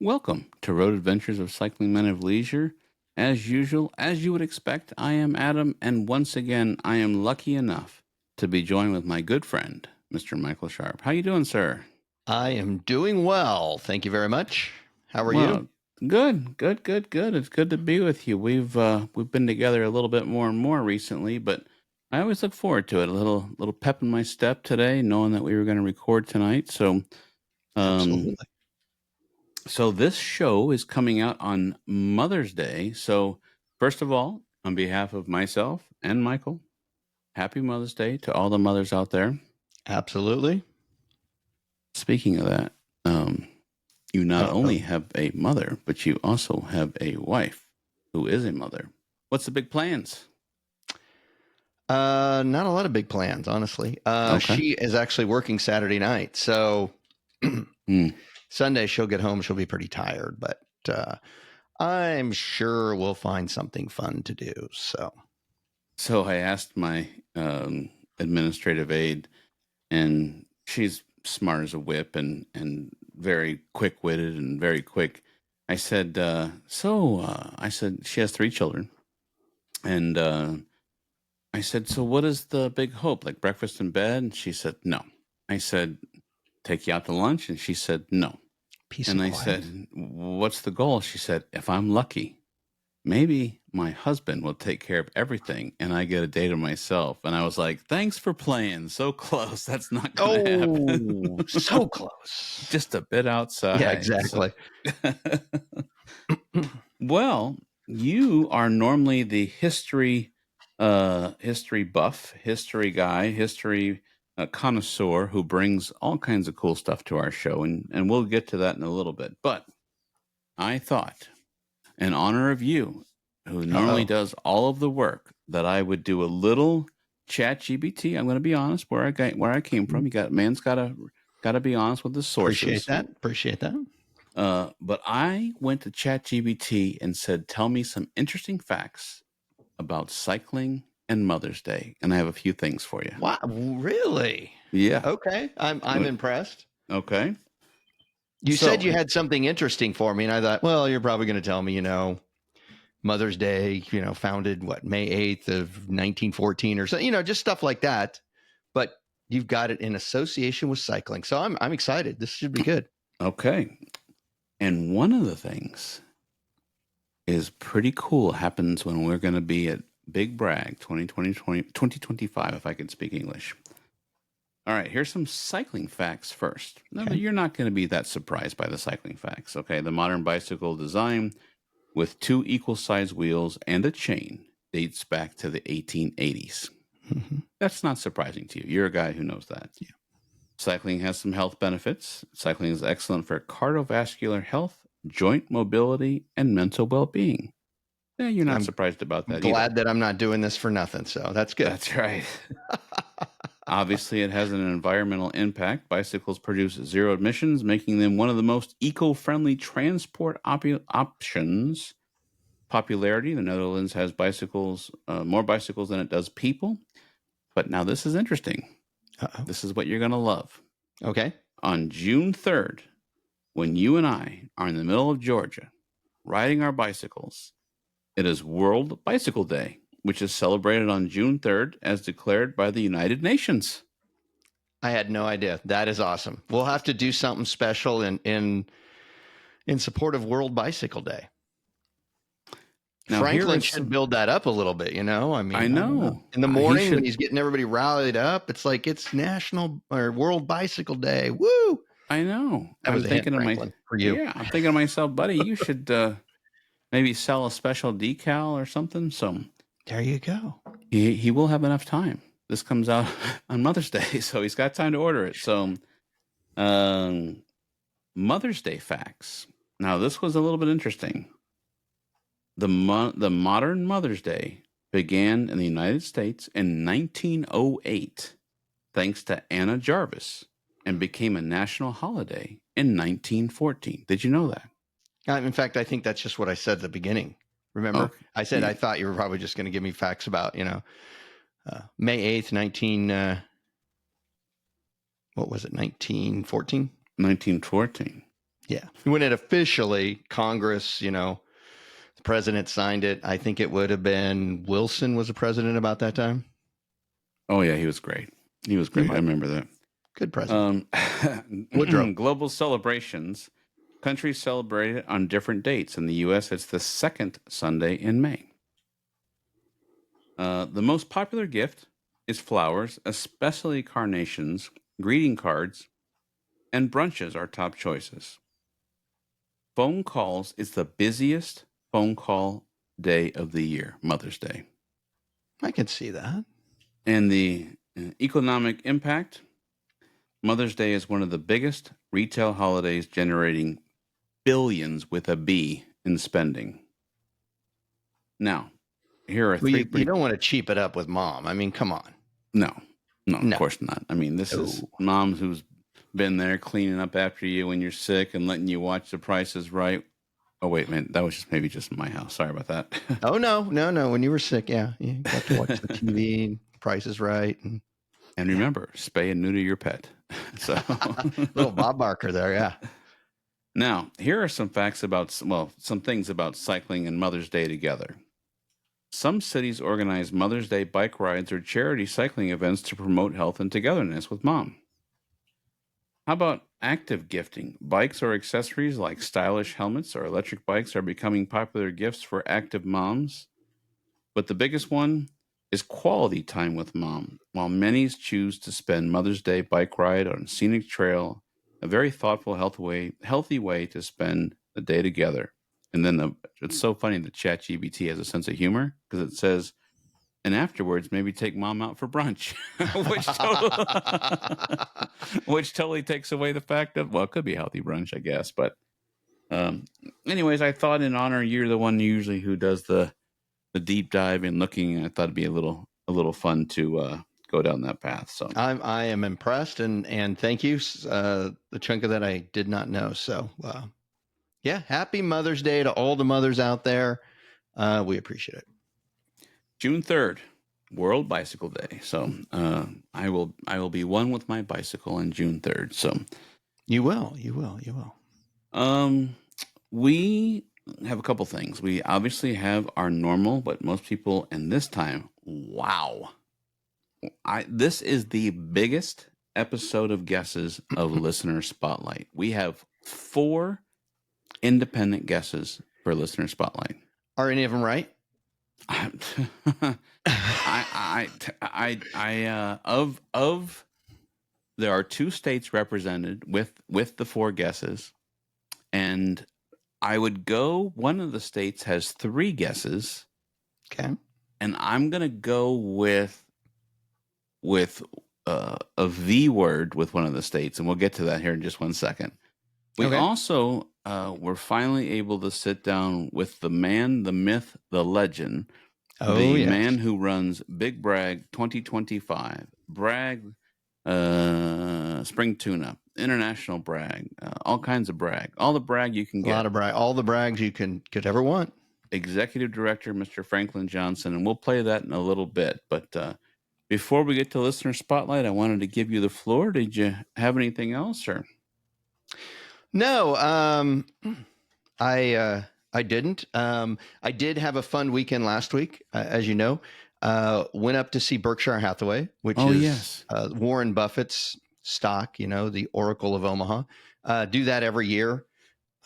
Welcome to Road Adventures of Cycling Men of Leisure. As usual, as you would expect, I am Adam, and once again, I am lucky enough to be joined with my good friend, Mr. Michael Sharp. How you doing, sir? I am doing well. Thank you very much. How are you? Well, good. It's good to be with you. We've been together a little bit more and more recently, but I always look forward to it. A little pep in my step today, knowing that we were going to record tonight. Um, Absolutely. So this show is coming out on Mother's Day. So first of all, on behalf of myself and Michael, happy Mother's Day to all the mothers out there. Absolutely. Speaking of that, you not Uh-oh. only have a mother, but you also have a wife who is a mother. What's the big plans? Not a lot of big plans, honestly. Okay. She is actually working Saturday night. So Hmm. Sunday she'll get home. She'll be pretty tired, but I'm sure we'll find something fun to do. So I asked my administrative aide, and she's smart as a whip and very quick witted and very quick. I said, I said, she has three children. And I said, so what is the big hope? Like breakfast in bed? And she said, no. I said, take you out to lunch? And she said, no. Peace And and I quiet. said, what's the goal? She said, if I'm lucky, maybe my husband will take care of everything and I get a day to myself. And I was like, thanks for playing. So close. That's not going to happen. Oh, so close. Just a bit Yeah, outside. So, exactly. well, you are normally the history buff, history guy, history connoisseur who brings all kinds of cool stuff to our show. And we'll get to that in a little bit. But I thought, in honor of you, who normally Uh-oh. does all of the work, that I would do a little chat GBT. I'm going to be honest where I came from. Man's got to be honest with the Appreciate sources. that. Appreciate that. But I went to chat GBT and said, tell me some interesting facts about cycling and Mother's Day. And I have a few things for you. Wow, really? Yeah. Okay. I'm impressed. Okay. You said So you had something interesting for me, and I thought, well, you're probably going to tell me, Mother's Day, founded May 8th of 1914 or so, just stuff like that. But you've got it in association with cycling. So I'm excited. This should be good. okay. And one of the things is pretty cool happens when we're going to be at Big Brag 2025, if I can speak English. All right, here's some cycling facts first. Now, Okay. you're not going to be that surprised by the cycling facts, okay? The modern bicycle design with two equal size wheels and a chain dates back to the 1880s. Mm-hmm. That's not surprising to you. You're a guy who knows that. Yeah. Cycling has some health benefits. Cycling is excellent for cardiovascular health, joint mobility, and mental well being. You're not I'm surprised about that either. glad that I'm not doing this for nothing. So that's good. That's right. Obviously, it has an environmental impact. Bicycles produce zero emissions, making them one of the most eco friendly transport options. Popularity: the Netherlands has more bicycles than it does people. But now this is interesting. Uh-oh. This is what you're going to love. Okay. On June 3rd, when you and I are in the middle of Georgia riding our bicycles, it is World Bicycle Day, which is celebrated on June 3rd as declared by the United Nations. I had no idea. That is awesome. We'll have to do something special in support of World Bicycle Day. Now, Franklin should build that up a little bit, I mean, I don't know. In the morning when he's getting everybody rallied up, it's like it's National or World Bicycle Day. Woo! I know. That was a hint, Franklin, for you. Yeah, I'm thinking to myself, buddy, you should maybe sell a special decal or something. So There you go. he will have enough time. This comes out on Mother's Day, so he's got time to order it. So, Mother's Day facts. Now, this was a little bit interesting. The modern Mother's Day began in the United States in 1908, thanks to Anna Jarvis, and became a national holiday in 1914. Did you know that? In fact, I think that's just what I said at the beginning. Remember? Okay. I said Yeah. I thought you were probably just going to give me facts about, May 8th, what was it, 1914? 1914. Yeah. When it officially, Congress, the president signed it, I think it would have been Wilson was the president about that time. Oh, yeah, he was great. He was great. I remember that. Good president. Woodrow. Global celebrations. Countries celebrate it on different dates. In the U.S., it's the second Sunday in May. The most popular gift is flowers, especially carnations, greeting cards, and brunches are top choices. Phone calls is the busiest phone call day of the year, Mother's Day. I can see that. And the economic impact, Mother's Day is one of the biggest retail holidays, generating billions with a B in spending. Now, here are three. You don't want to cheap it up with mom. I mean, come on. No, of course not. I mean, this is mom who's been there cleaning up after you when you're sick and letting you watch The Price is Right. Oh, wait a minute. That was just my house. Sorry about that. Oh, no. When you were sick, yeah. You got to watch the TV, Price is Right. And remember, spay and neuter your pet. So little Bob Barker there, yeah. Now, here are some facts about, some things about cycling and Mother's Day together. Some cities organize Mother's Day bike rides or charity cycling events to promote health and togetherness with mom. How about active gifting? Bikes or accessories like stylish helmets or electric bikes are becoming popular gifts for active moms. But the biggest one is quality time with mom. While many choose to spend Mother's Day bike ride on a scenic trail, a very thoughtful, healthy way to spend the day together. And then it's so funny that ChatGPT has a sense of humor because it says, and afterwards, maybe take mom out for brunch, which totally takes away the fact of, it could be a healthy brunch, I guess. But anyways, I thought in honor, you're the one usually who does the deep dive and looking. I thought it'd be a little fun to go down that path. So I am impressed and thank you. The chunk of that I did not know. So yeah, happy Mother's Day to all the mothers out there. We appreciate it. June 3rd, World Bicycle Day. So I will be one with my bicycle on June 3rd. So you will. We have a couple things. We obviously have our normal, but most people, and this time, wow. This is the biggest episode of guesses of Listener Spotlight. We have 4 independent guesses for Listener Spotlight. Are any of them right? There are 2 states represented with the 4 guesses, and I would go. One of the states has 3 guesses. Okay, and I'm gonna go with a V word with one of the states, and we'll get to that here in just one second. We also were finally able to sit down with the man, the myth, the legend, man who runs Big Brag 2025, Bragg, Spring Tune-Up, International Bragg, all kinds of brag, all the brag you can get. A lot of brag, all the brags you could ever want. Executive Director, Mr. Franklin Johnson, and we'll play that in a little bit. But before we get to Listener Spotlight, I wanted to give you the floor. Did you have anything else, or? No, I didn't. I did have a fun weekend last week, as you know. Went up to see Berkshire Hathaway, which is Warren Buffett's stock, the Oracle of Omaha. Do that every year.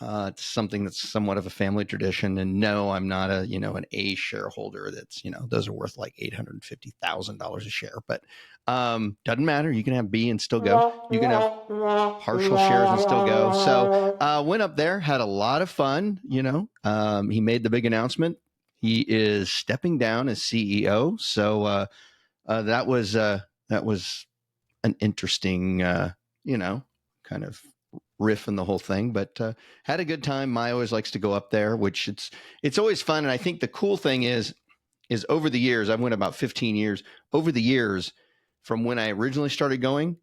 It's something that's somewhat of a family tradition. And no, I'm not an A shareholder. That's, those are worth like $850,000 a share, but doesn't matter. You can have B and still go. You can have partial shares and still go. So went up there, had a lot of fun. He made the big announcement. He is stepping down as CEO. So that was an interesting, kind of riff in the whole thing, but had a good time. Maya always likes to go up there, which it's always fun. And I think the cool thing is over the years, I went about 15 years, over the years from when I originally started going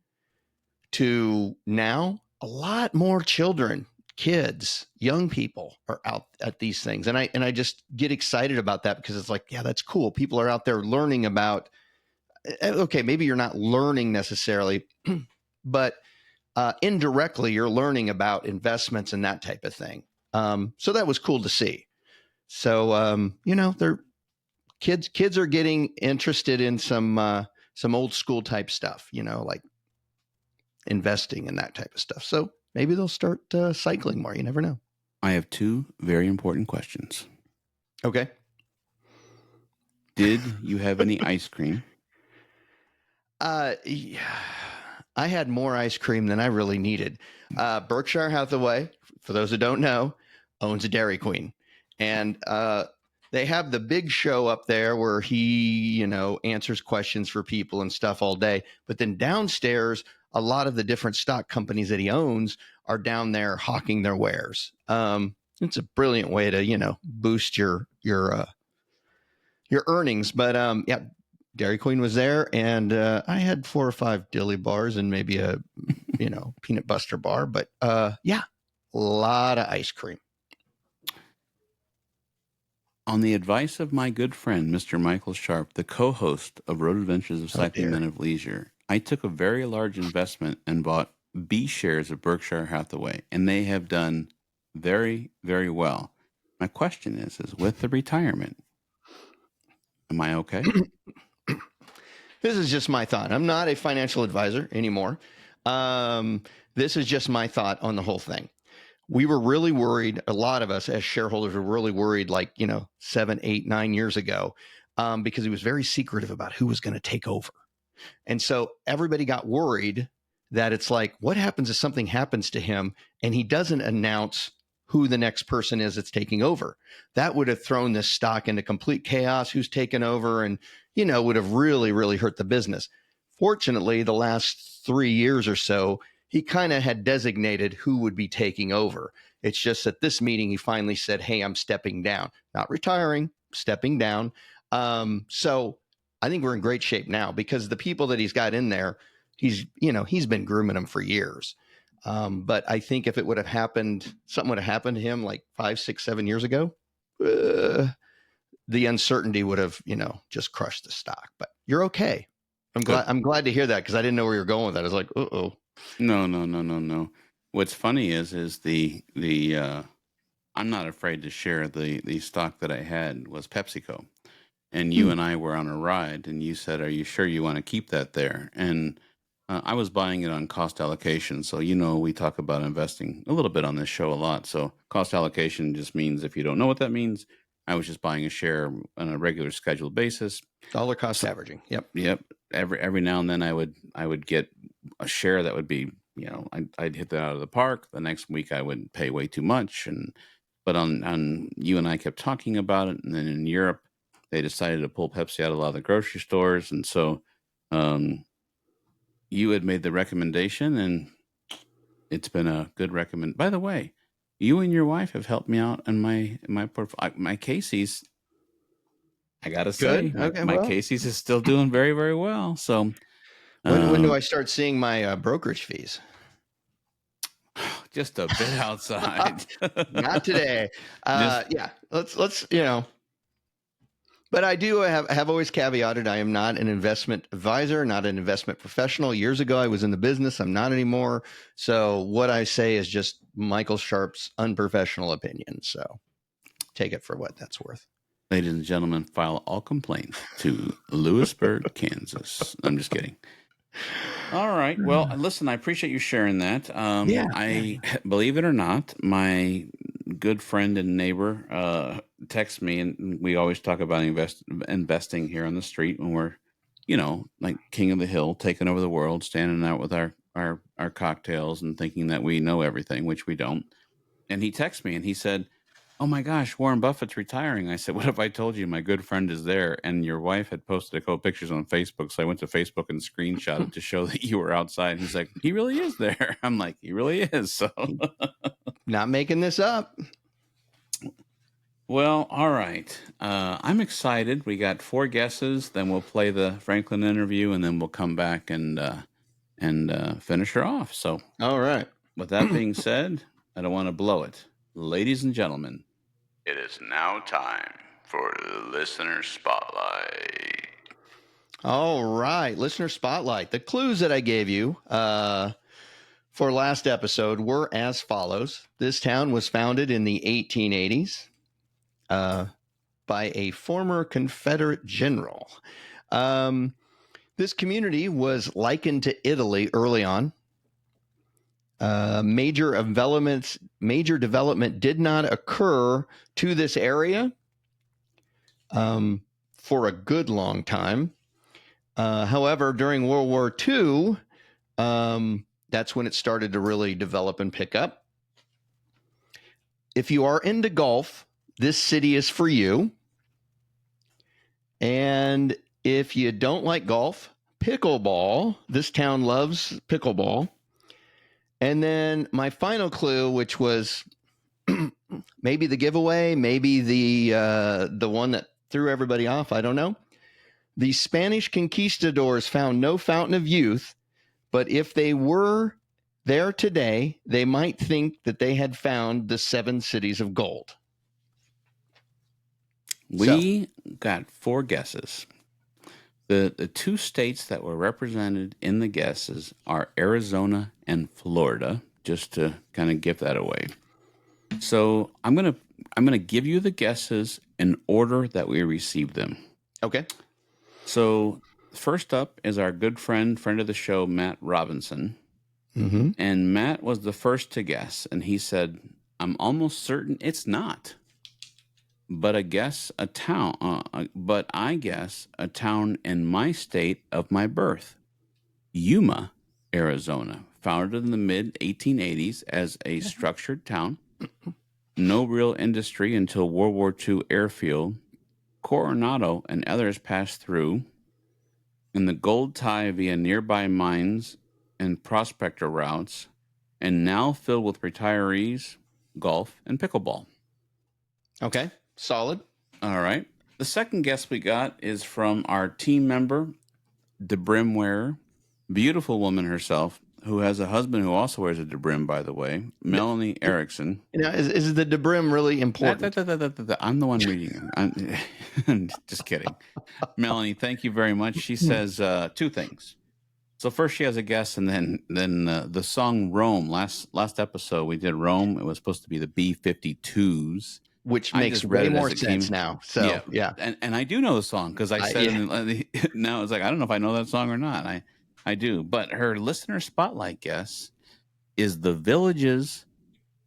to now, a lot more children, kids, young people are out at these things. And I just get excited about that because it's like, yeah, that's cool. People are out there learning about, okay, maybe you're not learning necessarily, but indirectly you're learning about investments and that type of thing. So that was cool to see. So they're kids are getting interested in some old school type stuff, like investing and that type of stuff. So maybe they'll start cycling more. You never know. I have two very important questions. Okay. Did you have any ice cream? Yeah, I had more ice cream than I really needed. Berkshire Hathaway, for those who don't know, owns a Dairy Queen, and they have the big show up there where he, answers questions for people and stuff all day. But then downstairs, a lot of the different stock companies that he owns are down there hawking their wares. It's a brilliant way to, boost your earnings. But yeah, Dairy Queen was there, and I had 4 or 5 dilly bars and maybe a peanut butter bar. But yeah, a lot of ice cream. On the advice of my good friend, Mr. Michael Sharp, the co-host of Road Adventures of Cycling Men of Leisure, I took a very large investment and bought B shares of Berkshire Hathaway, and they have done very, very well. My question is with the retirement, am I okay? This is just my thought. I'm not a financial advisor anymore. This is just my thought on the whole thing. We were really worried. A lot of us as shareholders were really worried, 7, 8, 9 years ago, because he was very secretive about who was going to take over. And so everybody got worried that it's like, what happens if something happens to him and he doesn't announce who the next person is that's taking over? That would have thrown this stock into complete chaos, who's taken over, and, would have really, really hurt the business. Fortunately, the last 3 years or so, he kind of had designated who would be taking over. It's just at this meeting, he finally said, hey, I'm stepping down, not retiring, stepping down. So I think we're in great shape now because the people that he's got in there, he's been grooming them for years. But I think if it would have happened, something would have happened to him like 5, 6, 7 years ago, the uncertainty would have, just crushed the stock. But you're okay. I'm glad to hear that because I didn't know where you're going with that. I was like, uh-oh. No. What's funny is the I'm not afraid to share the stock that I had was PepsiCo. And you and I were on a ride, and you said, "Are you sure you want to keep that there?" And I was buying it on cost allocation. So, we talk about investing a little bit on this show a lot. So, cost allocation just means, if you don't know what that means, I was just buying a share on a regular scheduled basis. Dollar cost averaging. Yep. Every now and then I would get a share that would be, I'd hit that out of the park. The next week I would pay way too much. But on you and I kept talking about it, and then in Europe, they decided to pull Pepsi out of a lot of the grocery stores. And so you had made the recommendation, and it's been a good recommend. By the way, you and your wife have helped me out in my portfolio. My Casey's, I got to say, my Casey's is still doing very, very well. So when do I start seeing my brokerage fees? Just a bit outside. Not today. Yeah, let's But I do have always caveated, I am not an investment advisor, not an investment professional. Years ago, I was in the business. I'm not anymore. So what I say is just Michael Sharp's unprofessional opinion. So take it for what that's worth. Ladies and gentlemen, file all complaints to Lewisburg, Kansas. I'm just kidding. All right. Well, listen, I appreciate you sharing that. Believe it or not, my good friend and neighbor texts me, and we always talk about investing here on the street when we're, like king of the hill, taking over the world, standing out with our cocktails and thinking that we know everything, which we don't. And he texted me and he said, "Oh my gosh, Warren Buffett's retiring." I said, "What if I told you my good friend is there?" And your wife had posted a couple pictures on Facebook. So I went to Facebook and screenshot it to show that you were outside. He's like, "He really is there." I'm like, "He really is." So not making this up. Well, all right. I'm excited. We got 4 guesses. Then we'll play the Franklin interview, and then we'll come back and finish her off. So, all right. With that being said, I don't want to blow it. Ladies and gentlemen, it is now time for Listener Spotlight. All right, Listener Spotlight. The clues that I gave you for last episode were as follows. This town was founded in the 1880s by a former Confederate general. This community was likened to Italy early on. Major development did not occur to this area for a good long time. However, during World War II, that's when it started to really develop and pick up. If you are into golf, this city is for you. And if you don't like golf, pickleball. This town loves pickleball. And then my final clue, which was maybe the giveaway, maybe the one that threw everybody off, I don't know. The Spanish conquistadors found no fountain of youth, but if they were there today, they might think that they had found the 7 cities of gold. We got 4 guesses. The 2 states that were represented in the guesses are Arizona and Florida, just to kind of give that away. So I'm gonna give you the guesses in order that we received them. Okay. So first up is our good friend of the show, Matt Robinson. Mm-hmm. And Matt was the first to guess, and he said, "I'm almost certain it's not, but I guess a town in my state of my birth, Yuma, Arizona, founded in the mid 1880s as a structured town. No real industry until World War II airfield. Coronado and others passed through, and the gold tie via nearby mines and prospector routes, and now filled with retirees, golf, and pickleball." Okay. Solid. All right. The second guess we got is from our team member, DeBrim wearer, beautiful woman herself, who has a husband who also wears a DeBrim, by the way, Melanie Erickson. Now, is the DeBrim really important? I'm the one reading. I'm just kidding. Melanie, thank you very much. She says 2 things. So first she has a guess, and then the song Rome. Last episode we did Rome. It was supposed to be the B-52s. Which makes way more sense now. So, yeah. And I do know the song because I said now it's like, I don't know if I know that song or not. I do. But her listener spotlight guess is the Villages,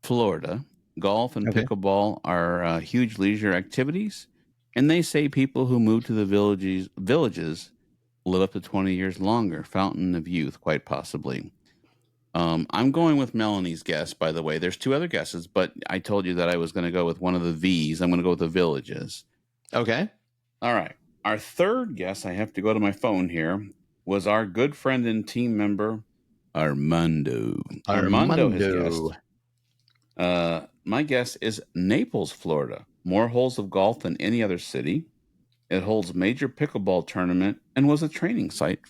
Florida. Golf and pickleball are huge leisure activities. And they say people who move to the villages live up to 20 years longer. Fountain of youth, quite possibly. I'm going with Melanie's guess, by the way. There's 2 other guesses, but I told you that I was going to go with one of the V's. I'm going to go with the Villages. Okay. All right. Our third guess, I have to go to my phone here, was our good friend and team member, Armando. Armando has guessed. My guess is Naples, Florida. More holes of golf than any other city. It holds major pickleball tournament and was a training site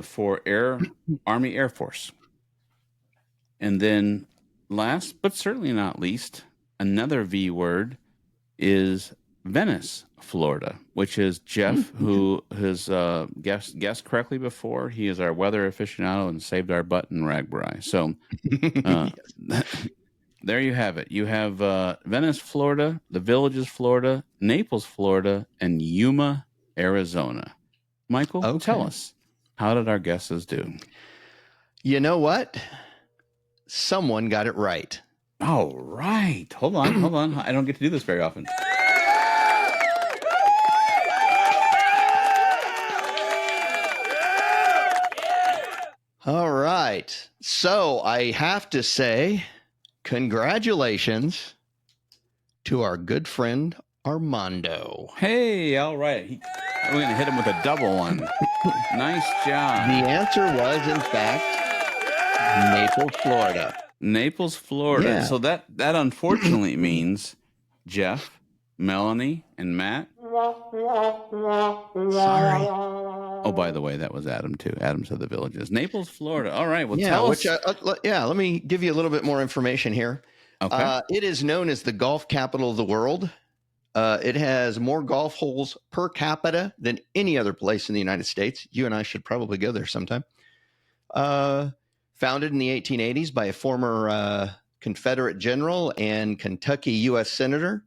for Army Air Force. And then last, but certainly not least, another V word is Venice, Florida, which is Jeff, who has guessed correctly before. He is our weather aficionado and saved our butt in Ragbri. So there you have it. You have Venice, Florida, the Villages, Florida, Naples, Florida, and Yuma, Arizona. Michael, tell us, how did our guesses do? You know what? Someone got it right. All right. Hold on. I don't get to do this very often. All right. So I have to say, congratulations to our good friend Armando. Hey, all right. We're going to hit him with a double one. Nice job. The answer was, in fact, Naples, Florida. Naples, Florida. Yeah. So that unfortunately means Jeff, Melanie, and Matt. Sorry. Oh, by the way, that was Adam too. Adam said the Villages. Naples, Florida. All right. Well, Yeah, tell us. let me give you a little bit more information here. Okay. It is known as the golf capital of the world. It has more golf holes per capita than any other place in the United States. You and I should probably go there sometime. Founded in the 1880s by a former Confederate general and Kentucky U.S. Senator,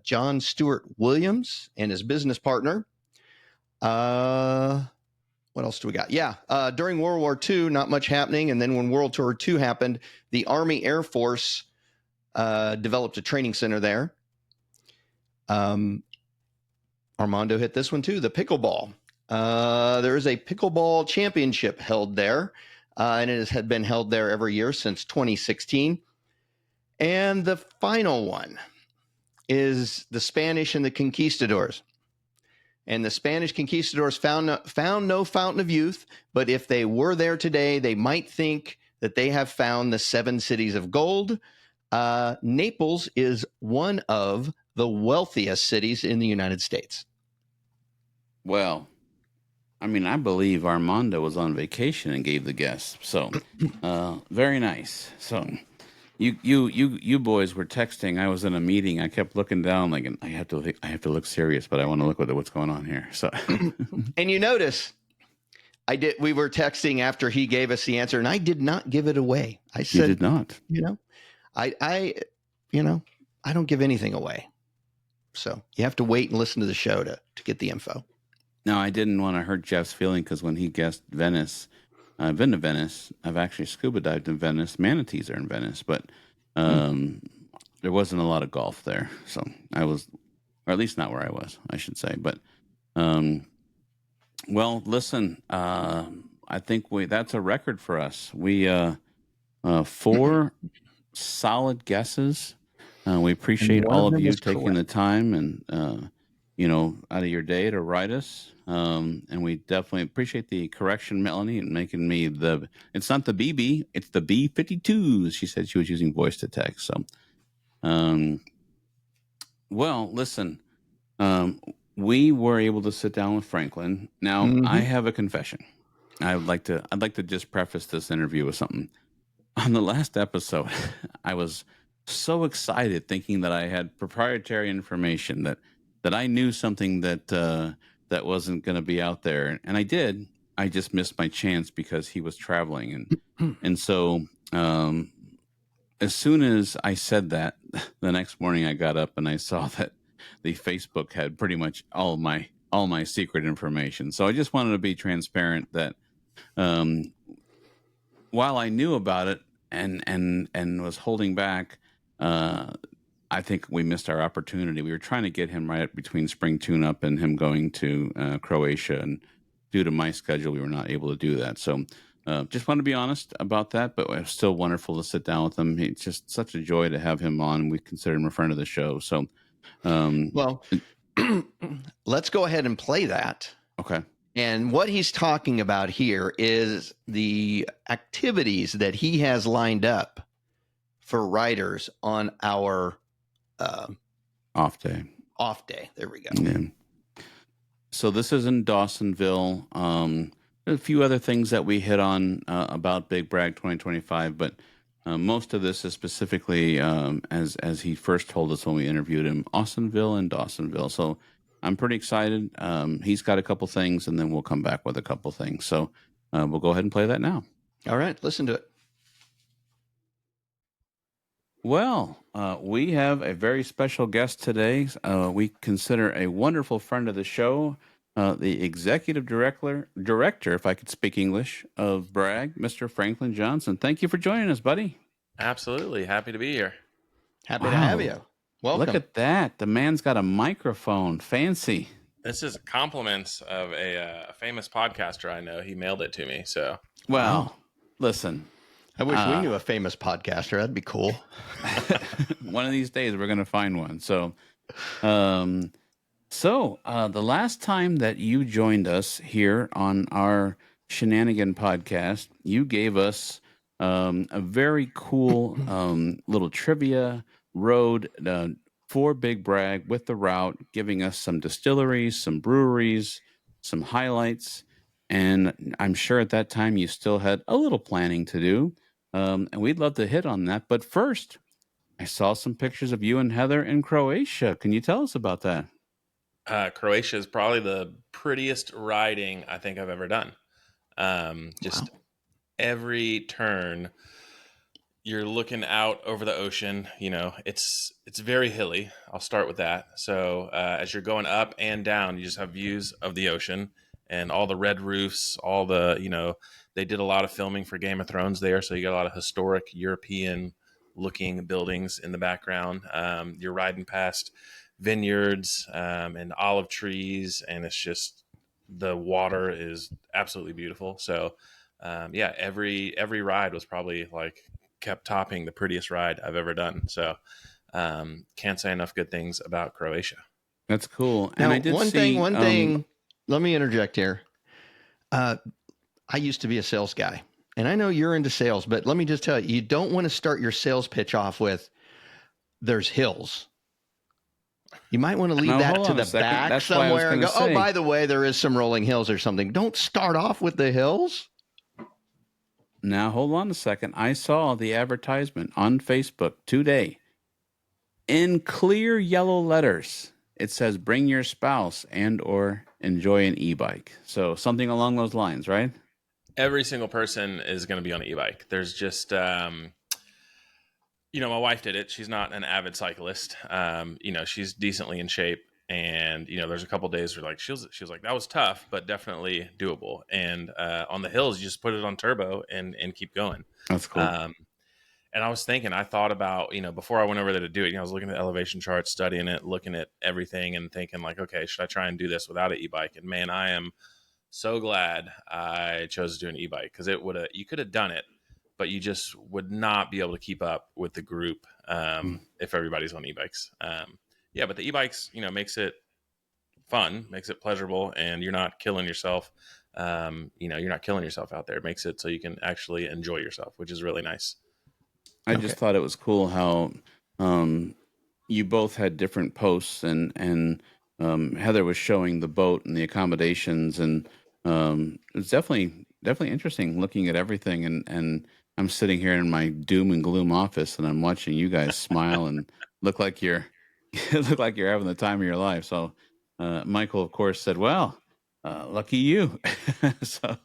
John Stuart Williams, and his business partner. What else do we got? Yeah. During World War II, not much happening. And then when World War II happened, the Army Air Force developed a training center there. Armando hit this one too, the pickleball. There is a pickleball championship held there, and it had been held there every year since 2016. And the final one is the Spanish and the Conquistadors. And the Spanish conquistadors found no fountain of youth, but if they were there today, they might think that they have found the 7 cities of gold. Naples is one of the wealthiest cities in the United States. Well, I mean, I believe Armando was on vacation and gave the guess. So, very nice. So, you boys were texting. I was in a meeting. I kept looking down, like, I have to look serious, but I want to look at what's going on here. So, and you notice, we were texting after he gave us the answer, and I did not give it away. I said, you did not. I don't give anything away. So you have to wait and listen to the show to get the info. No, I didn't want to hurt Jeff's feeling because when he guessed Venice, I've been to Venice. I've actually scuba dived in Venice. Manatees are in Venice, but there wasn't a lot of golf there. So I was, or at least not where I was, I should say. But, well, listen, I think that's a record for us. We 4 solid guesses. We appreciate all of you taking the time and out of your day to write us. And we definitely appreciate the correction, Melanie, and making me it's not the BB, it's the B52. She said she was using voice to text. So, well, listen, we were able to sit down with Franklin. Now, I have a confession. I'd like to just preface this interview with something. On the last episode, I was so excited thinking that I had proprietary information that I knew something that wasn't going to be out there, and I did. I just missed my chance because he was traveling, and so as soon as I said that, the next morning I got up and I saw that the Facebook had pretty much all my secret information. So I just wanted to be transparent that while I knew about it and was holding back, I think we missed our opportunity. We were trying to get him right between spring tune-up and him going to Croatia, and due to my schedule, we were not able to do that. So just want to be honest about that, but it was still wonderful to sit down with him. It's just such a joy to have him on. We consider him a friend of the show. So, well, let's go ahead and play that. Okay. And what he's talking about here is the activities that he has lined up for riders on our off day. There we go. Yeah. So this is in Dawsonville. A few other things that we hit on about Big Brag 2025, but most of this is specifically as he first told us when we interviewed him, Awesomeville and Dawsonville. So I'm pretty excited. He's got a couple things, and then we'll come back with a couple things. So we'll go ahead and play that now. All right, listen to it. Well, we have a very special guest today. We consider a wonderful friend of the show, the executive director, if I could speak English, of Bragg, Mr. Franklin Johnson. Thank you for joining us, buddy. Absolutely. Happy to be here. Happy to have you. Welcome. Look at that. The man's got a microphone. Fancy. This is compliments of a famous podcaster I know. He mailed it to me. So, well, listen. I wish we knew a famous podcaster. That'd be cool. One of these days, we're going to find one. So, the last time that you joined us here on our Shenanigan podcast, you gave us a very cool little trivia road for Big Bragg with the route, giving us some distilleries, some breweries, some highlights. And I'm sure at that time you still had a little planning to do. And we'd love to hit on that. But first, I saw some pictures of you and Heather in Croatia. Can you tell us about that? Croatia is probably the prettiest riding I think I've ever done. Just every turn you're looking out over the ocean. It's very hilly. I'll start with that. So as you're going up and down, you just have views of the ocean and all the red roofs, all the, they did a lot of filming for Game of Thrones there. So you got a lot of historic European looking buildings in the background. You're riding past vineyards and olive trees, and it's just, the water is absolutely beautiful. So yeah, every ride was probably like kept topping the prettiest ride I've ever done. So can't say enough good things about Croatia. That's cool. Now, And I did one see thing, let me interject here. I used to be a sales guy, and I know you're into sales, but let me just tell you, you don't want to start your sales pitch off with, there's hills. You might want to leave Now, that hold to on a the second. back That's why I was somewhere and gonna go, oh, say. by the way, there is some rolling hills or something. Don't start off with the hills. Now, hold on a second. I saw the advertisement on Facebook today in clear yellow letters. It says, bring your spouse and or enjoy an e-bike. So something along those lines, right? Every single person is going to be on an e-bike. There's just, my wife did it. She's not an avid cyclist. She's decently in shape. And, there's a couple days where like, she was like, that was tough, but definitely doable. And on the hills, you just put it on turbo and keep going. That's cool. And I thought about, before I went over there to do it, I was looking at the elevation charts, studying it, looking at everything and thinking like, okay, should I try and do this without an e-bike? And man, I am so glad I chose to do an e-bike, because you could have done it, but you just would not be able to keep up with the group if everybody's on e-bikes. Yeah, but the e-bikes, makes it fun, makes it pleasurable, and you're not killing yourself. You're not killing yourself out there. It makes it so you can actually enjoy yourself, which is really nice. I just thought it was cool how you both had different posts, and Heather was showing the boat and the accommodations, and it's definitely interesting looking at everything. And I'm sitting here in my doom and gloom office, and I'm watching you guys smile and look like you're having the time of your life. So Michael, of course, said, "Well, lucky you." So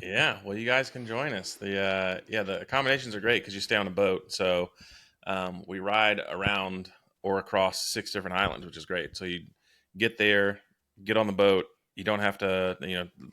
Yeah, well, you guys can join us. The accommodations are great because you stay on a boat. So we ride around or across 6 different islands, which is great. So you get there, get on the boat. You don't have to.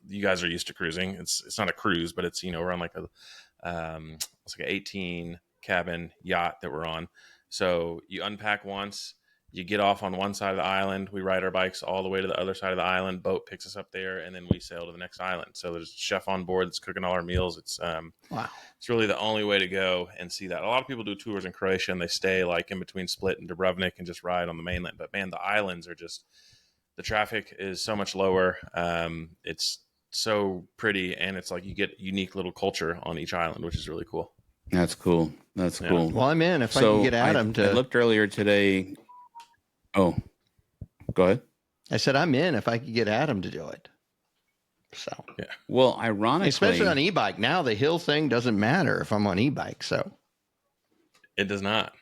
You guys are used to cruising. It's not a cruise, but it's we're on like it's like an 18 cabin yacht that we're on. So you unpack once. You get off on one side of the island. We ride our bikes all the way to the other side of the island. Boat picks us up there, and then we sail to the next island. So there's a chef on board that's cooking all our meals. It's Wow. It's really the only way to go and see that. A lot of people do tours in Croatia, and they stay like in between Split and Dubrovnik and just ride on the mainland. But man, the islands are just, the traffic is so much lower. It's so pretty, and it's like you get unique little culture on each island, which is really cool. that's cool. That's Yeah. cool. Well, I'm in. If I can get Adam I looked earlier today. Oh, go ahead. I said I'm in if I could get Adam to do it. So, Yeah. Well, ironically, especially on e-bike. Now the hill thing doesn't matter if I'm on e-bike. So, It does not.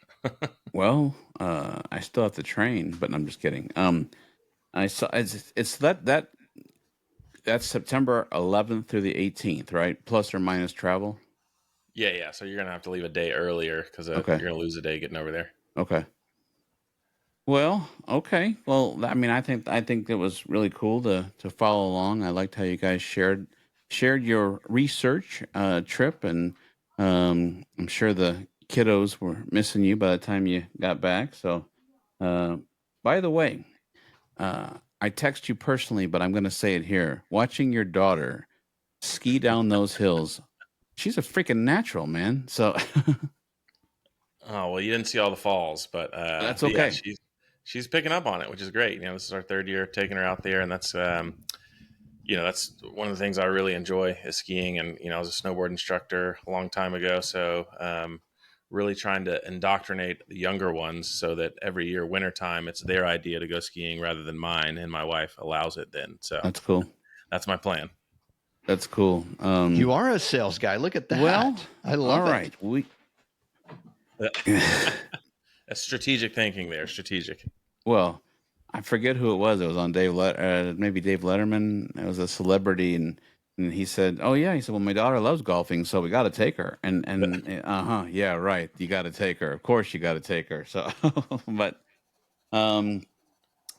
well, I still have to train, but I'm just kidding. I saw it's that's September 11th through the 18th, right? Plus or minus travel. Yeah. So you're gonna have to leave a day earlier because Okay. you're gonna lose a day getting over there. Okay. Well, okay. Well, I mean, I think it was really cool to follow along. I liked how you guys shared your research trip, and I'm sure the kiddos were missing you by the time you got back. So, by the way, I text you personally, but I'm going to say it here. Watching your daughter ski down those hills, she's a freaking natural, man. So Oh well, you didn't see all the falls, but that's but okay. yeah, she's picking up on it, which is great. This is our 3rd year taking her out there, and that's that's one of the things I really enjoy is skiing. And I was a snowboard instructor a long time ago, so really trying to indoctrinate the younger ones so that every year wintertime it's their idea to go skiing rather than mine, and my wife allows it then. So That's cool. that's my plan. That's cool. you are a sales guy. Look at that. Well, I love all it. right. We That's strategic thinking there. Strategic. well, I forget who it was. It was on maybe Dave Letterman. It was a celebrity, and And he said, "Oh yeah." He said, "Well, my daughter loves golfing, so we got to take her." And yeah, right. You got to take her. Of course, you got to take her. So, but um,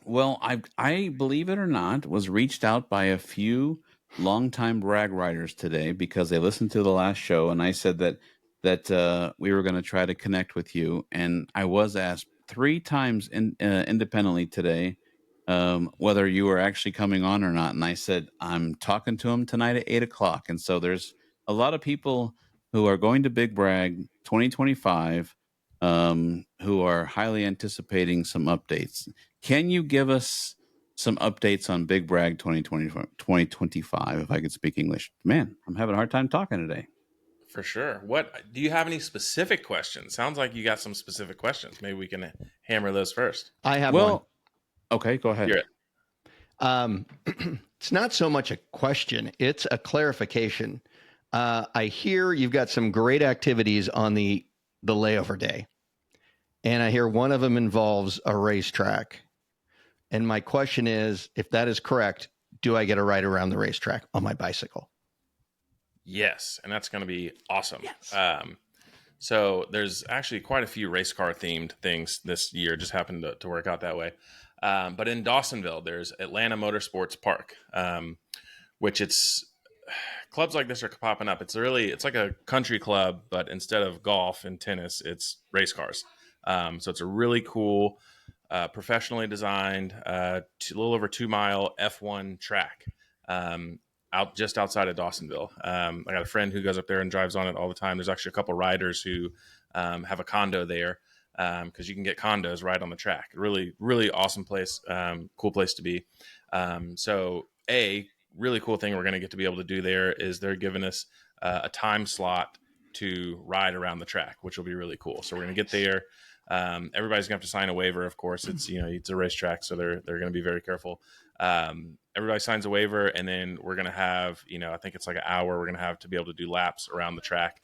well, I believe it or not, was reached out by a few longtime brag riders today because they listened to the last show, and I said that we were going to try to connect with you, and I was asked three times independently today whether you were actually coming on or not, and I said I'm talking to him tonight at 8 o'clock, and so there's a lot of people who are going to Big Brag 2025 who are highly anticipating some updates. Can you give us some updates on Big Brag 2025, if I could speak English? Man, I'm having a hard time talking today. For sure. What do you have any specific questions? Sounds like you got some specific questions. Maybe we can hammer those first. I have one. Well, okay, go ahead. Hear it. It's not so much a question, it's a clarification. I hear you've got some great activities on the layover day, and I hear one of them involves a racetrack. And my question is, if that is correct, do I get a ride around the racetrack on my bicycle? Yes, and that's going to be awesome. Yes. So there's actually quite a few race car themed things this year. Just happened to work out that way. But in Dawsonville, there's Atlanta Motorsports Park, which it's clubs like this are popping up. It's like a country club, but instead of golf and tennis, it's race cars. So it's a really cool, professionally designed, a little over 2 mile F1 track. Out just outside of Dawsonville. I got a friend who goes up there and drives on it all the time. There's actually a couple riders who have a condo there because you can get condos right on the track. Really, really awesome place, cool place to be. So a really cool thing we're going to get to be able to do there is they're giving us a time slot to ride around the track, which will be really cool. So we're going to get there. Everybody's gonna have to sign a waiver, of course. It's it's a racetrack, so they're going to be very careful. Everybody signs a waiver, and then we're going to have I think it's like an hour we're going to have to be able to do laps around the track.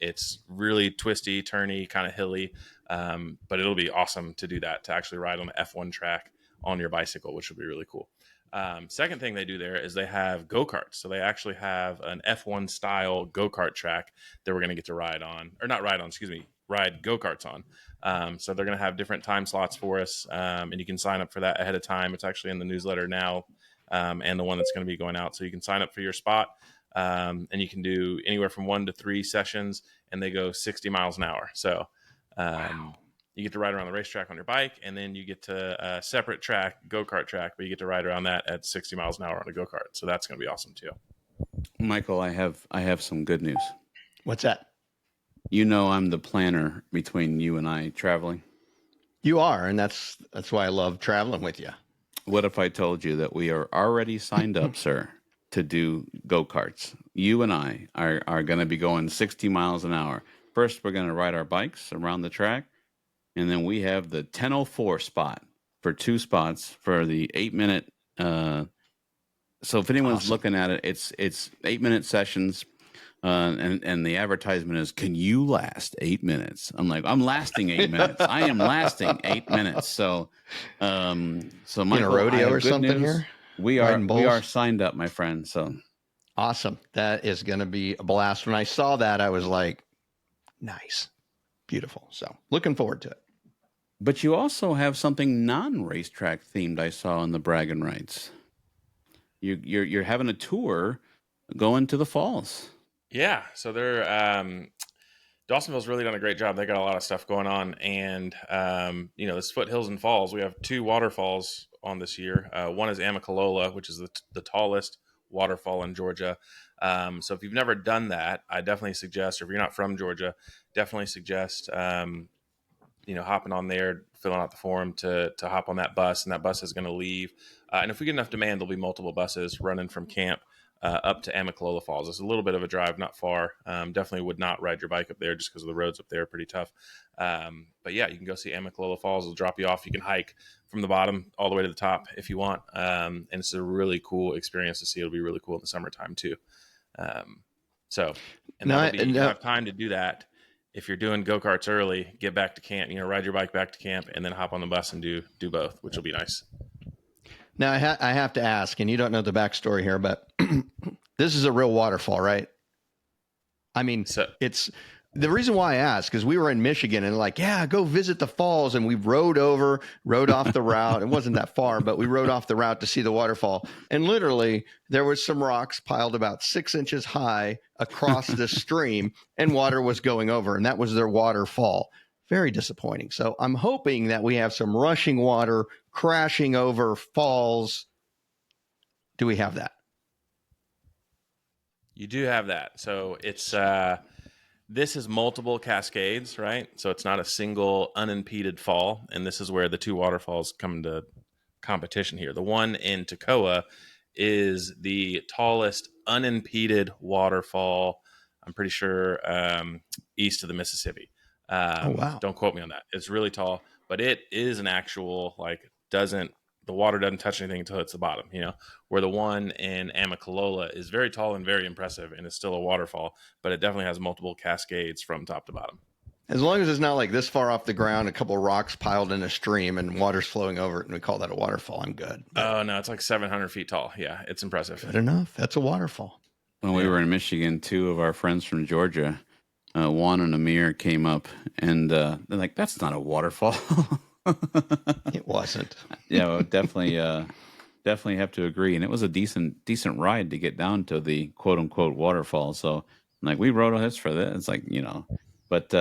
It's really twisty, turny, kind of hilly, but it'll be awesome to do that, to actually ride on the F1 track on your bicycle, which will be really cool. Second thing they do there is they have go-karts. So they actually have an F1 style go-kart track that we're going to get to ride on, or not ride on, excuse me, ride go-karts on. So they're going to have different time slots for us, and you can sign up for that ahead of time. It's actually in the newsletter now, and the one that's going to be going out. So you can sign up for your spot, and you can do anywhere from 1 to 3 sessions, and they go 60 miles an hour. So Wow. you get to ride around the racetrack on your bike, and then you get to a separate track, go-kart track, but you get to ride around that at 60 miles an hour on a go-kart. So that's going to be awesome too. Michael, I have some good news. What's that? I'm the planner between you and I traveling. You are, and that's why I love traveling with you. What if I told you that we are already signed up, sir, to do go-karts? You and I are going to be going 60 miles an hour. First, we're going to ride our bikes around the track, and then we have the 10:04 spot for 2 spots for the 8-minute. So if anyone's Awesome. looking at it, it's 8-minute sessions. And the advertisement is, can you last 8 minutes? I'm like, I'm lasting 8 minutes. I am lasting 8 minutes. So, so Michael, In a rodeo I have or good something news. here? We Riding bulls? are signed up, my friend. So Awesome. That is going to be a blast. When I saw that, I was like, nice, beautiful. So looking forward to it. but you also have something non-racetrack themed. I saw on the bragging rights. You're having a tour going to the falls. Yeah, so they're Dawsonville's really done a great job. They got a lot of stuff going on, and this foothills and falls. We have 2 waterfalls on this year. One is Amicalola, which is the tallest waterfall in Georgia. So if you've never done that, I definitely suggest, or if you're not from Georgia, definitely suggest hopping on there, filling out the form to hop on that bus, and that bus is going to leave. And if we get enough demand, there'll be multiple buses running from camp up to Amicalola Falls. It's a little bit of a drive, not far. Definitely would not ride your bike up there just because the roads up there are pretty tough. But yeah, you can go see Amicalola Falls. It'll drop you off. You can hike from the bottom all the way to the top if you want. And it's a really cool experience to see. It'll be really cool in the summertime too. You have time to do that. If you're doing go-karts early, get back to camp, ride your bike back to camp, and then hop on the bus and do both, which will be nice. Now, I have to ask, and you don't know the backstory here, but This is a real waterfall, right? I mean, So it's the reason why I asked because we were in Michigan and like, yeah, go visit the falls. And we rode off the route. It wasn't that far, but we rode off the route to see the waterfall. And literally, there was some rocks piled about 6 inches high across the stream, and water was going over. And that was their waterfall. Very disappointing. So I'm hoping that we have some rushing water crashing over falls. Do we have that? you do have that. So it's this is multiple cascades, right? So it's not a single unimpeded fall, and this is where the two waterfalls come into competition here. The one in Toccoa is the tallest unimpeded waterfall. I'm pretty sure east of the Mississippi. Oh, wow. Don't quote me on that. It's really tall, but it is an actual doesn't the water doesn't touch anything until it's the bottom. Where the one in Amicalola is very tall and very impressive, and it's still a waterfall, but it definitely has multiple cascades from top to bottom. As long as it's not like this far off the ground, a couple of rocks piled in a stream and water's flowing over it, and we call that a waterfall, I'm good. Oh, no, it's like 700 feet tall. Yeah, it's impressive. Good enough. That's a waterfall. When we were in Michigan, two of our friends from Georgia, Juan and Amir, came up, and they're like, "That's not a waterfall." It wasn't. Yeah, well, definitely have to agree. And it was a decent ride to get down to the quote unquote waterfall. So like we rode this for this. It's like, but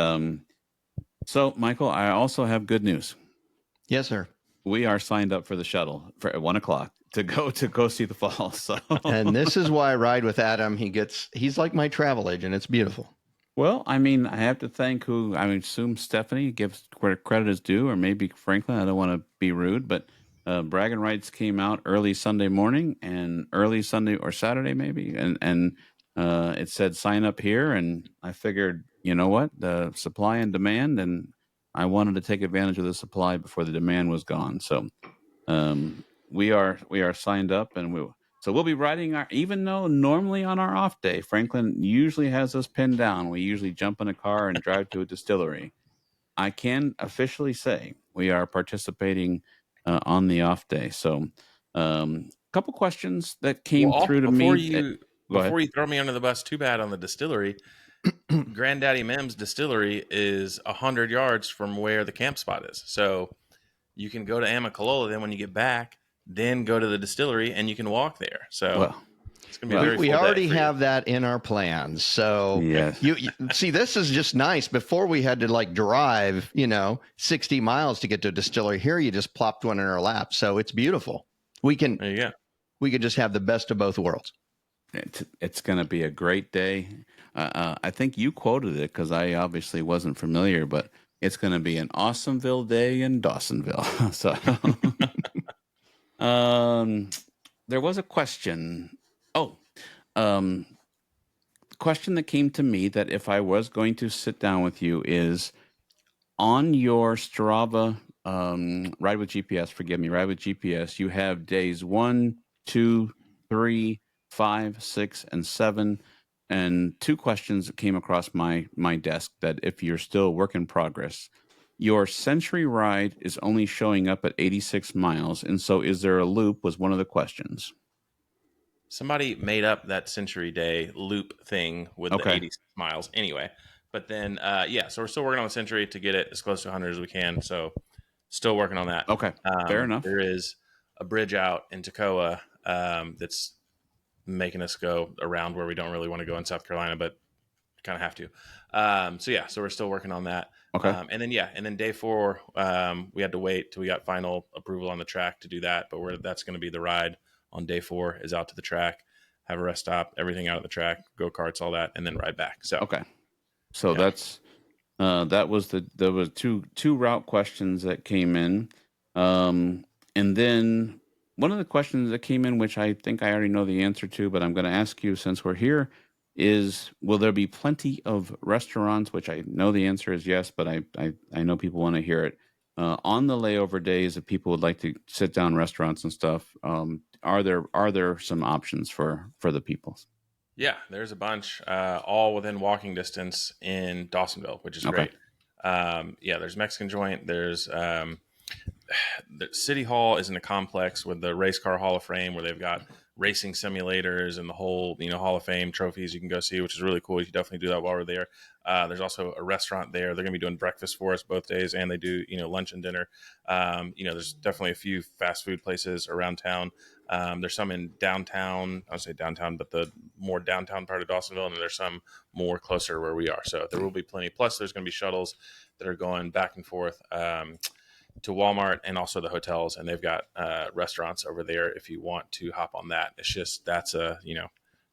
so Michael, I also have good news. Yes, sir. We are signed up for the shuttle for at 1:00 to go see the falls. So And this is why I ride with Adam. He's like my travel agent. It's beautiful. well, I mean, I have to thank I assume Stephanie gives where credit is due, or maybe Franklin. I don't want to be rude, but bragging rights came out early Sunday morning and early Sunday or Saturday maybe, and it said sign up here, and I figured, you know what, the supply and demand, and I wanted to take advantage of the supply before the demand was gone. So we are signed up, and we'll be riding even though normally on our off day, Franklin usually has us pinned down. We usually jump in a car and drive to a distillery. I can officially say we are participating on the off day. So a couple questions that came through to me. Before you throw me under the bus too bad on the distillery, Granddaddy Mem's distillery is 100 yards from where the camp spot is. So you can go to Amicalola, then when you get back, then go to the distillery, and you can walk there. So it's going to be very we already have that in our plans. So yes. you see, this is just nice. Before we had to drive, 60 miles to get to a distillery. Here, you just plopped one in our lap. So it's beautiful. There you go. We could just have the best of both worlds. It's going to be a great day. I think you quoted it because I obviously wasn't familiar, but it's going to be an Awesomeville day in Dawsonville. So there was a question. Question that came to me that if I was going to sit down with you is on your Strava Ride with GPS, you have days 1, 2, 3, 5, 6, and 7. And two questions that came across my desk that if you're still work in progress, your century ride is only showing up at 86 miles. And so is there a loop was one of the questions. Somebody made up that Century Day loop thing with the 86 miles anyway. But then, so we're still working on the Century to get it as close to 100 as we can. So still working on that. Okay, fair enough. There is a bridge out in Toccoa that's making us go around where we don't really want to go in South Carolina, but kind of have to. So we're still working on that. Okay. And then day 4, we had to wait till we got final approval on the track to do that. But that's going to be the ride on day 4 is out to the track, have a rest stop, everything out of the track, go-karts, all that, and then ride back. So, okay. So that's, there was two route questions that came in. And then one of the questions that came in, which I think I already know the answer to, but I'm going to ask you since we're here, is will there be plenty of restaurants, which I know the answer is yes, but I know people want to hear it. On the layover days, if people would like to sit down restaurants and stuff, are there some options for the people? Yeah, there's a bunch, all within walking distance in Dawsonville, which is great. There's Mexican Joint. There's the City Hall is in a complex with the Race Car Hall of Fame where they've got racing simulators and the whole, Hall of Fame trophies you can go see, which is really cool. You can definitely do that while we're there. There's also a restaurant there. They're going to be doing breakfast for us both days, and they do, lunch and dinner. There's definitely a few fast food places around town. There's some in downtown, I would say downtown, but the more downtown part of Dawsonville, and then there's some more closer where we are. So there will be plenty. Plus, there's going to be shuttles that are going back and forth to Walmart and also the hotels, and they've got restaurants over there if you want to hop on that. It's just that's a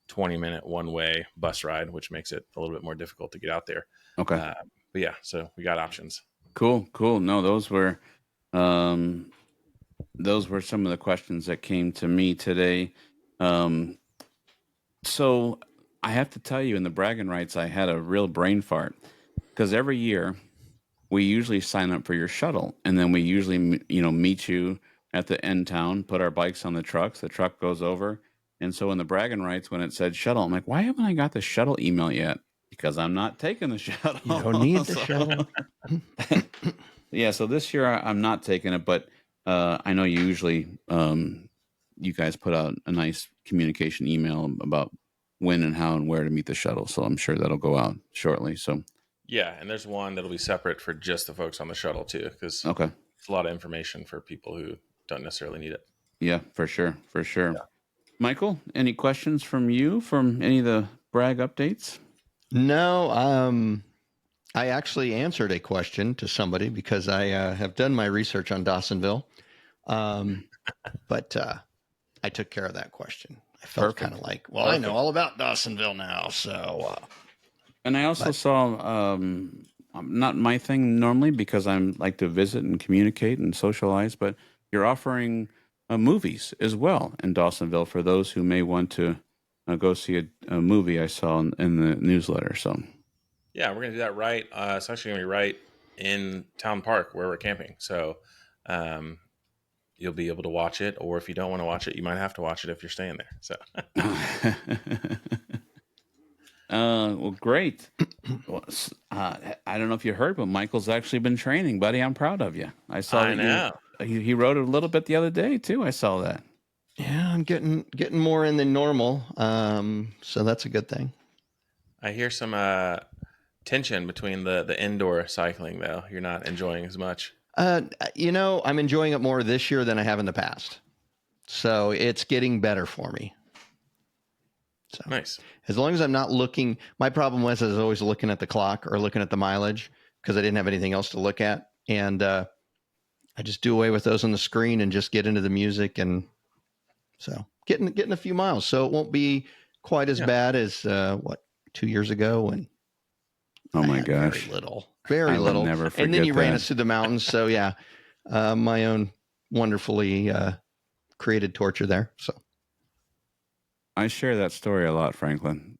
20-minute one-way bus ride, which makes it a little bit more difficult to get out there. Okay. But yeah, so we got options. Cool. No, those were some of the questions that came to me today. So I have to tell you, in the bragging rights, I had a real brain fart because every year we usually sign up for your shuttle, and then we usually meet you at the end town, put our bikes on the trucks. The truck goes over, and so in the bragging rights, when it said shuttle, I'm like, why haven't I got the shuttle email yet? Because I'm not taking the shuttle. You don't need the shuttle. Yeah, so this year I'm not taking it, but I know usually you guys put out a nice communication email about when and how and where to meet the shuttle. So I'm sure that'll go out shortly. So yeah, and there's one that'll be separate for just the folks on the shuttle too, because okay, it's a lot of information for people who don't necessarily need it. Yeah, for sure. Yeah. Michael, any questions from you from any of the brag updates? No, I actually answered a question to somebody because I have done my research on Dawsonville, but I took care of that question. I felt kind of like, well, I know all about Dawsonville now, so. And I also saw, not my thing normally because I'm like to visit and communicate and socialize, but you're offering movies as well in Dawsonville for those who may want to go see a movie I saw in the newsletter. So yeah, we're gonna do that right. It's actually gonna be right in Town Park where we're camping. So you'll be able to watch it, or if you don't want to watch it, you might have to watch it if you're staying there. So well, great. Well, I don't know if you heard, but Michael's actually been training, buddy. I'm proud of you. I saw I know. He wrote a little bit the other day too. I saw that. Yeah, I'm getting more in than normal, so that's a good thing. I hear some tension between the indoor cycling, though. You're not enjoying as much. I'm enjoying it more this year than I have in the past. So it's getting better for me. So Nice. As long as I'm not looking, my problem was I was always looking at the clock or looking at the mileage because I didn't have anything else to look at. And I just do away with those on the screen and just get into the music. And so getting a few miles. So it won't be quite as bad as 2 years ago when oh my gosh, very little. Never forget and then you that. ran us through the mountains. So yeah, my own wonderfully created torture there. So I share that story a lot, Franklin.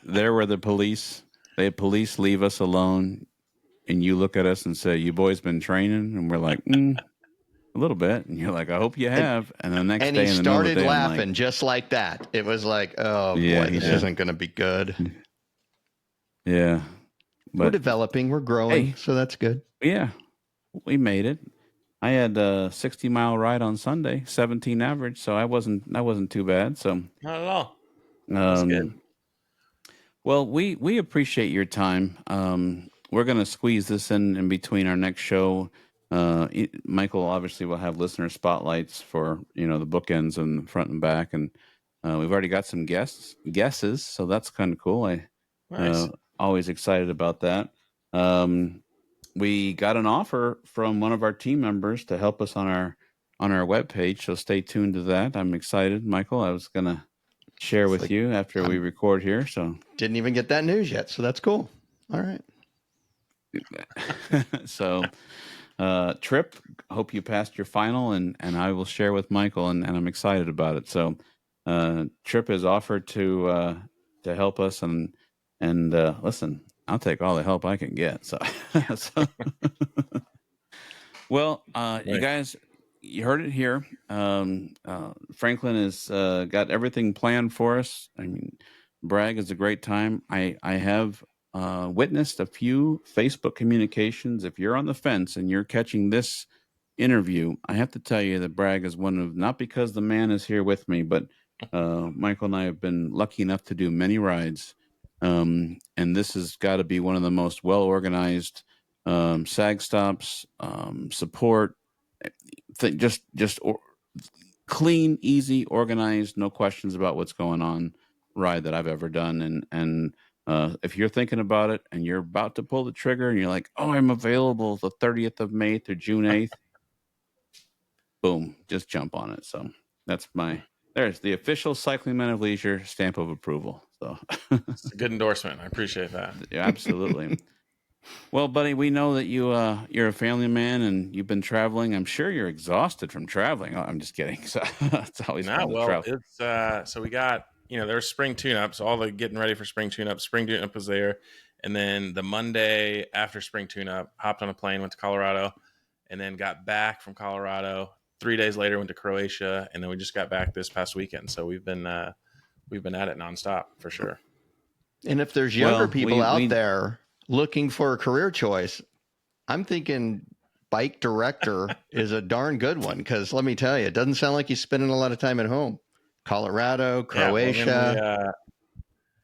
There were the police leave us alone, and you look at us and say, "You boys been training?" And we're like, a little bit. And you're like, "I hope you have." And the next day, he started laughing just like that. It was like, oh boy, this isn't going to be good. Yeah, but we're developing, we're growing, so that's good. Yeah, we made it. I had a 60-mile ride on Sunday, 17 average, so I wasn't too bad. So not at all. That's good. Well, we appreciate your time. We're going to squeeze this in between our next show. Michael obviously will have listener spotlights for the bookends and the front and back, and we've already got some guesses, so that's kind of cool. Nice. Always excited about that. We got an offer from one of our team members to help us on our webpage, so stay tuned to that. I'm excited, Michael. I was gonna share with you after we record here. So didn't even get that news yet, so that's cool. All right. So Trip, hope you passed your final, and I will share with Michael, and I'm excited about it. So Trip has offered to help us, and listen, I'll take all the help I can get. So, well, you guys, you heard it here. Franklin has got everything planned for us. I mean, brag is a great time. I have witnessed a few Facebook communications. If you're on the fence and you're catching this interview, I have to tell you that Bragg is one of, not because the man is here with me, but Michael and I have been lucky enough to do many rides. And this has got to be one of the most well organized SAG stops, support, clean, easy, organized, no questions about what's going on ride that I've ever done. And if you're thinking about it and you're about to pull the trigger and you're like, oh, I'm available the 30th of May through June 8th, boom, just jump on it. So there's the official Cycling Men of Leisure stamp of approval. So It's a good endorsement. I appreciate that. Yeah, absolutely. Well, buddy, we know that you're a family man and you've been traveling. I'm sure you're exhausted from traveling. Oh, I'm just kidding. So it's always fun to travel. It's so we got, there's spring tune-ups, all the getting ready for spring tune-up. Spring tune-up was there. And then the Monday after spring tune-up, hopped on a plane, went to Colorado, and then got back from Colorado. 3 days later, went to Croatia, and then we just got back this past weekend. So we've been at it nonstop for sure. And if there's younger people out there looking for a career choice, I'm thinking bike director is a darn good one, because let me tell you, it doesn't sound like you're spending a lot of time at home. Colorado, Croatia.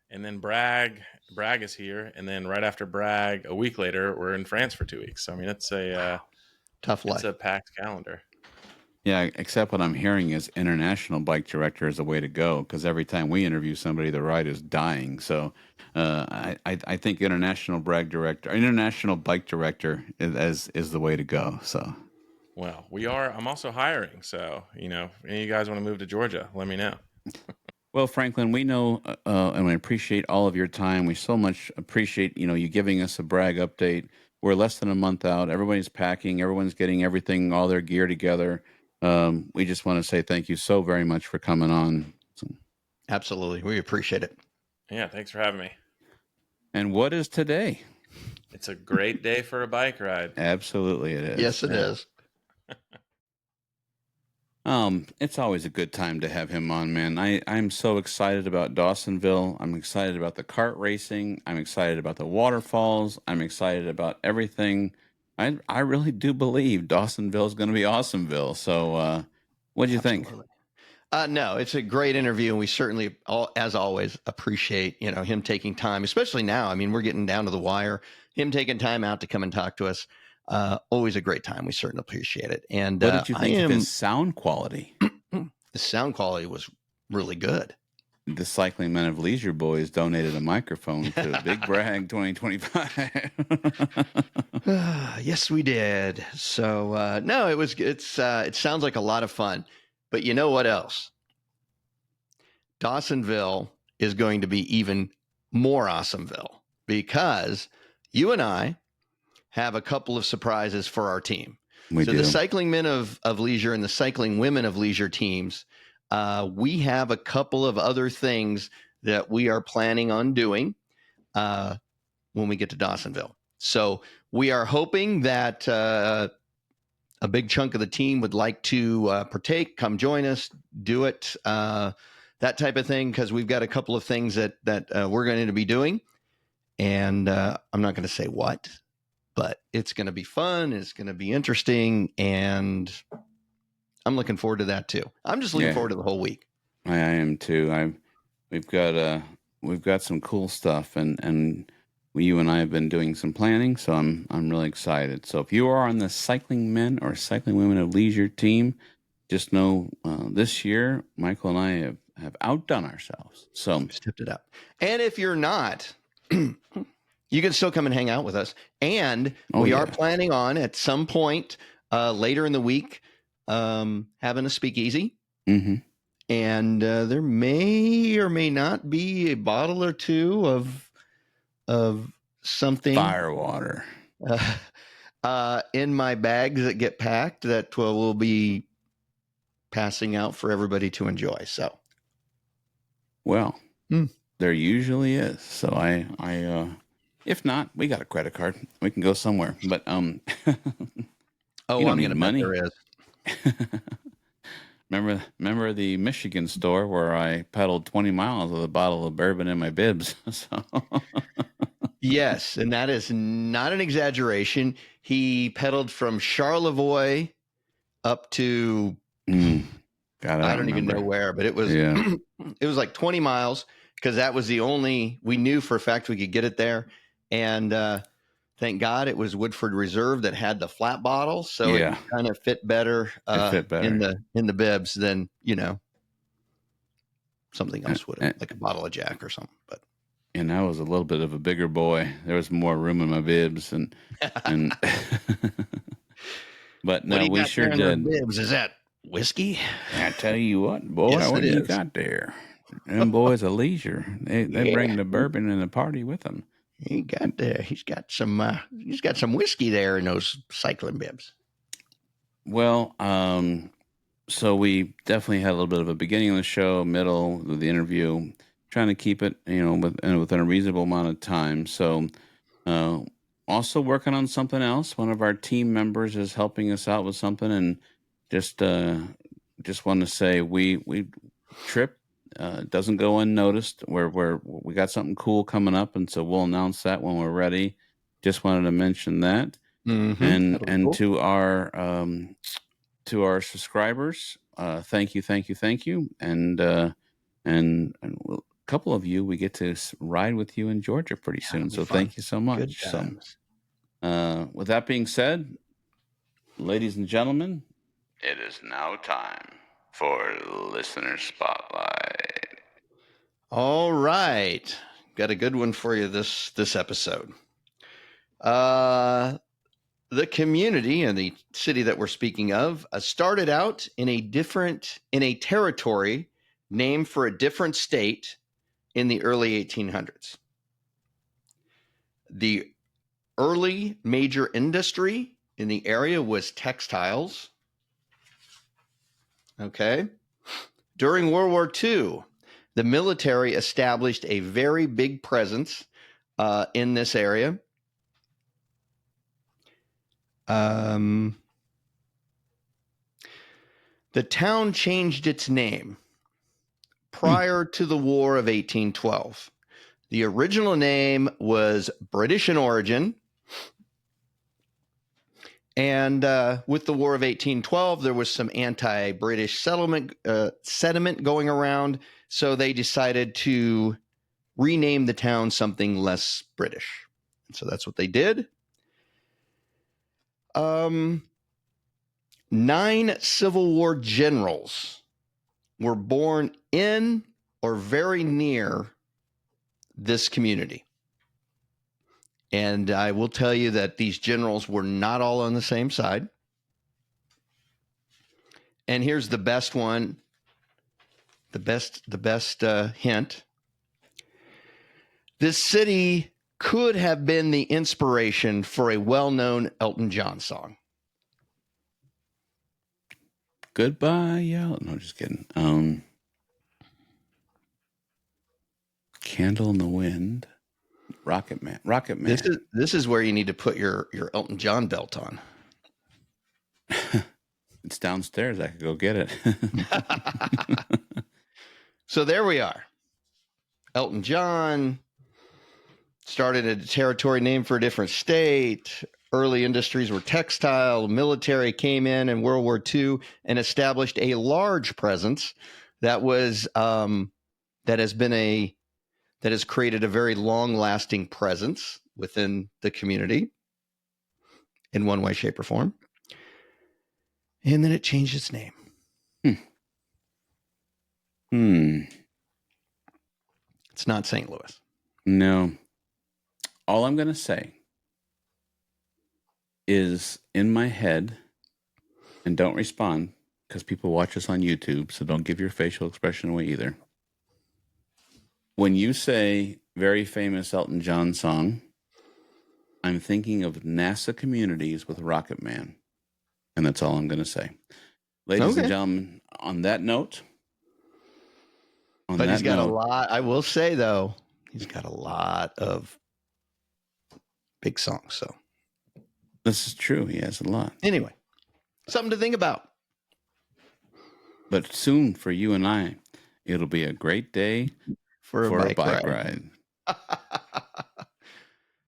And then Bragg is here, and then right after Bragg, a week later, we're in France for 2 weeks. So, I mean, it's a tough life. It's a packed calendar. Yeah, except what I'm hearing is international bike director is the way to go, because every time we interview somebody, the ride is dying. So I think international bike director is the way to go. So, well, I'm also hiring. So, if any of you guys want to move to Georgia, let me know. Well, Franklin, we know and we appreciate all of your time. We so much appreciate, you giving us a Bragg update. We're less than a month out. Everybody's packing. Everyone's getting everything, all their gear together. We just want to say thank you so very much for coming on. Absolutely. We appreciate it. Yeah, thanks for having me. And what is today? It's a great day for a bike ride. Absolutely it is. Yes, it is. It's always a good time to have him on, man. I'm so excited about Dawsonville. I'm excited about the kart racing. I'm excited about the waterfalls. I'm excited about everything. I really do believe Dawsonville is going to be Awesomeville. So, what do you think? No, it's a great interview, and we certainly, as always, appreciate him taking time, especially now. I mean, we're getting down to the wire. Him taking time out to come and talk to us, always a great time. We certainly appreciate it. And what did you think of his sound quality? The sound quality was really good. The Cycling Men of Leisure boys donated a microphone to Big Bragg 2025. Yes, we did. So no, it sounds like a lot of fun. But you know what else? Dawsonville is going to be even more Awesomeville, because you and I have a couple of surprises for our team. We do. The Cycling Men of Leisure and the Cycling Women of Leisure teams, we have a couple of other things that we are planning on doing when we get to Dawsonville. So we are hoping that a big chunk of the team would like to partake, come join us, do it, that type of thing, because we've got a couple of things that we're going to be doing. And I'm not going to say what, but it's going to be fun. It's going to be interesting. And I'm looking forward to that too. I'm just looking forward to the whole week. I am too. We've got some cool stuff, and you and I have been doing some planning, so I'm really excited. So if you are on the Cycling Men or Cycling Women of Leisure team, just know this year Michael and I have outdone ourselves. So we've stepped it up. And if you're not, you can still come and hang out with us. And we are planning on at some point later in the week having a speakeasy. Mm-hmm. And there may or may not be a bottle or two of something, firewater, in my bags that get packed that we'll be passing out for everybody to enjoy. So, well, there usually is. So I if not, we got a credit card. We can go somewhere. But I'm going to bet there is. Remember the Michigan store where I pedaled 20 miles with a bottle of bourbon in my bibs? So. Yes, and that is not an exaggeration. He pedaled from Charlevoix up to God, I don't even know where, but it was it was like 20 miles because that was the only we knew for a fact we could get it there. And thank God it was Woodford Reserve that had the flat bottle, so it kind of fit better, in the bibs than something else would have, like a bottle of Jack or something. But and I was a little bit of a bigger boy. There was more room in my bibs, and but no, we sure did. Bibs, is that whiskey? I tell you what, boy, Yes, what do you got there? Them boys are leisure. They bring the bourbon and the party with them. He's got some whiskey there in those cycling bibs. Well, so we definitely had a little bit of a beginning of the show, middle of the interview, trying to keep it, within a reasonable amount of time. So, also working on something else. One of our team members is helping us out with something, and just want to say we trip doesn't go unnoticed. We got something cool coming up, and so we'll announce that when we're ready. Just wanted to mention that, and cool. To our subscribers, thank you, and a couple of you we get to ride with you in Georgia pretty soon. So thank you so much. So, with that being said, ladies and gentlemen, it is now time for Listener Spotlight. All right. Got a good one for you this episode. The community and the city that we're speaking of started out in a territory named for a different state in the early 1800s. The early major industry in the area was textiles. Okay. During World War II, the military established a very big presence in this area. The town changed its name prior to the War of 1812. The original name was British in origin. And with the War of 1812, there was some anti-British sentiment going around. So they decided to rename the town something less British. So that's what they did. 9 Civil War generals were born in or very near this community. And I will tell you that these generals were not all on the same side. And here's the best one, the best hint. This city could have been the inspiration for a well-known Elton John song. Goodbye, yeah. No, just kidding. Candle in the Wind. Rocket Man. This is where you need to put your Elton John belt on. It's downstairs. I could go get it. So there we are. Elton John started a territory named for a different state. Early industries were textile. Military came in World War II and established a large presence that has created a very long-lasting presence within the community in one way, shape, or form. And then it changed its name. It's not St. Louis. No. All I'm going to say is in my head, and don't respond because people watch us on YouTube, so don't give your facial expression away either. When you say very famous Elton John song, I'm thinking of NASA communities with Rocket Man. And that's all I'm going to say. Ladies and gentlemen, on that note. But he's got a lot. I will say, though, he's got a lot of big songs. So this is true. He has a lot. Anyway, something to think about. But soon for you and I, it'll be a great day for a bike ride.